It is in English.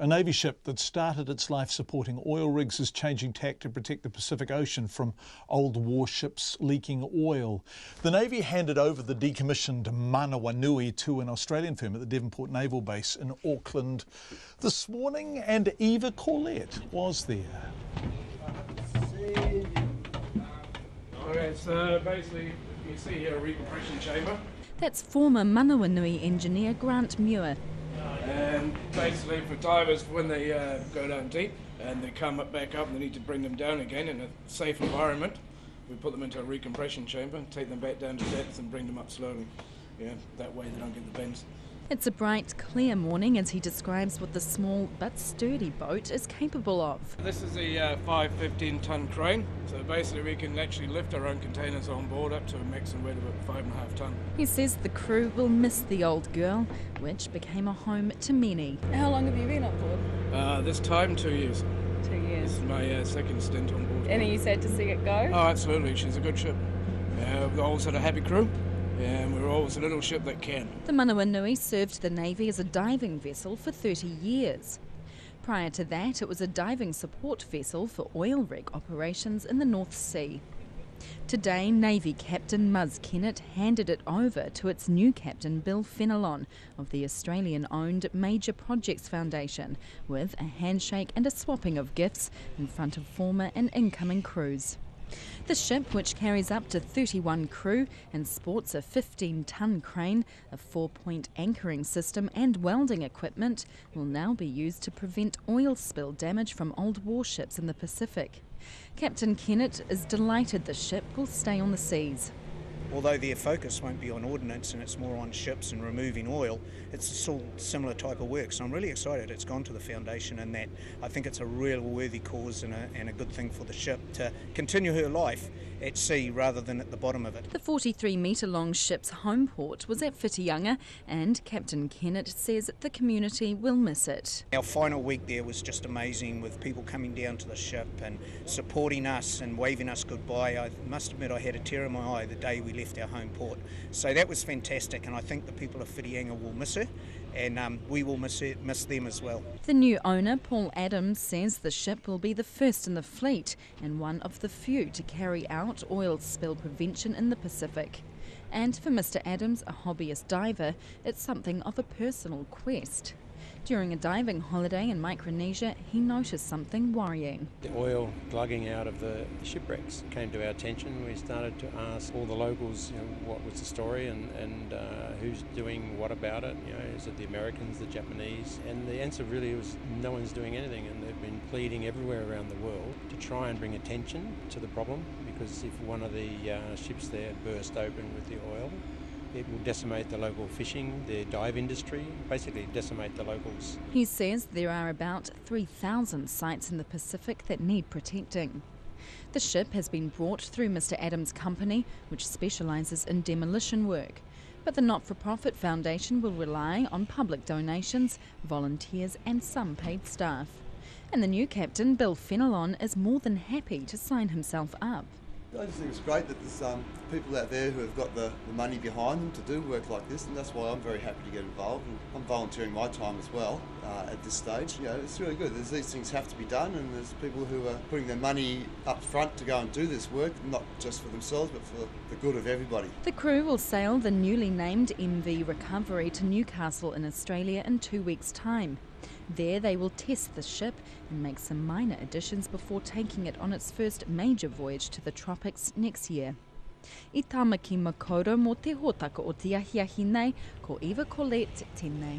A Navy ship that started its life supporting oil rigs is changing tack to protect the Pacific Ocean from old warships leaking oil. The Navy handed over the decommissioned Manawa Nui to an Australian firm at the Devonport Naval Base in Auckland this morning, and Eva Corlett was there. Okay, so basically you see here a recompression chamber. That's former Manawa Nui engineer Grant Muir. And basically for divers, when they go down deep and they come back up and they need to bring them down again in a safe environment, we put them into a recompression chamber, take them back down to depth and bring them up slowly. Yeah, that way they don't get the bends. It's a bright, clear morning as he describes what the small but sturdy boat is capable of. This is a 515-ton crane, so basically we can actually lift our own containers on board up to a maximum weight of about 5.5 tonne. He says the crew will miss the old girl, which became a home to many. How long have you been on board? This time, 2 years. 2 years. This is my second stint on board. And are you sad to see it go? Oh, absolutely. She's a good ship. We've always had a happy crew. And we're always a little ship that can. The Manawa Nui served the Navy as a diving vessel for 30 years. Prior to that, it was a diving support vessel for oil rig operations in the North Sea. Today, Navy Captain Muzz Kennett handed it over to its new captain Bill Fenelon of the Australian-owned Major Projects Foundation, with a handshake and a swapping of gifts in front of former and incoming crews. The ship, which carries up to 31 crew and sports a 15-ton crane, a 4-point anchoring system and welding equipment, will now be used to prevent oil spill damage from old warships in the Pacific. Captain Kennett is delighted the ship will stay on the seas. Although their focus won't be on ordnance and it's more on ships and removing oil, it's still similar type of work. So I'm really excited it's gone to the foundation, and that I think it's a real worthy cause and a good thing for the ship to continue her life at sea rather than at the bottom of it. The 43-metre-long ship's home port was at Whitianga, and Captain Kennett says the community will miss it. Our final week there was just amazing, with people coming down to the ship and supporting us and waving us goodbye. I must admit I had a tear in my eye the day we left our home port. So that was fantastic, and I think the people of Whitianga will miss her, and we will miss them as well. The new owner, Paul Adams, says the ship will be the first in the fleet and one of the few to carry out oil spill prevention in the Pacific. And for Mr. Adams, a hobbyist diver, it's something of a personal quest. During a diving holiday in Micronesia, he noticed something worrying. The oil glugging out of the shipwrecks came to our attention. We started to ask all the locals, what was the story and who's doing what about it. Is it the Americans, the Japanese? And the answer really was no one's doing anything, and they've been pleading everywhere around the world to try and bring attention to the problem, because if one of the ships there burst open with the oil, it will decimate the local fishing, the dive industry, basically decimate the locals. He says there are about 3,000 sites in the Pacific that need protecting. The ship has been brought through Mr. Adams' company, which specialises in demolition work. But the not-for-profit foundation will rely on public donations, volunteers and some paid staff. And the new captain, Bill Fenelon, is more than happy to sign himself up. I just think it's great that there's people out there who have got the money behind them to do work like this, and that's why I'm very happy to get involved. And I'm volunteering my time as well at this stage. It's really good. These things have to be done, and there's people who are putting their money up front to go and do this work, not just for themselves but for the good of everybody. The crew will sail the newly named MV Recovery to Newcastle in Australia in 2 weeks' time. There they will test the ship and make some minor additions before taking it on its first major voyage to the tropics next year. I tamaki makaurau mo te hōtaka o te ahiahi nei, ko Eva Corlett tēnei.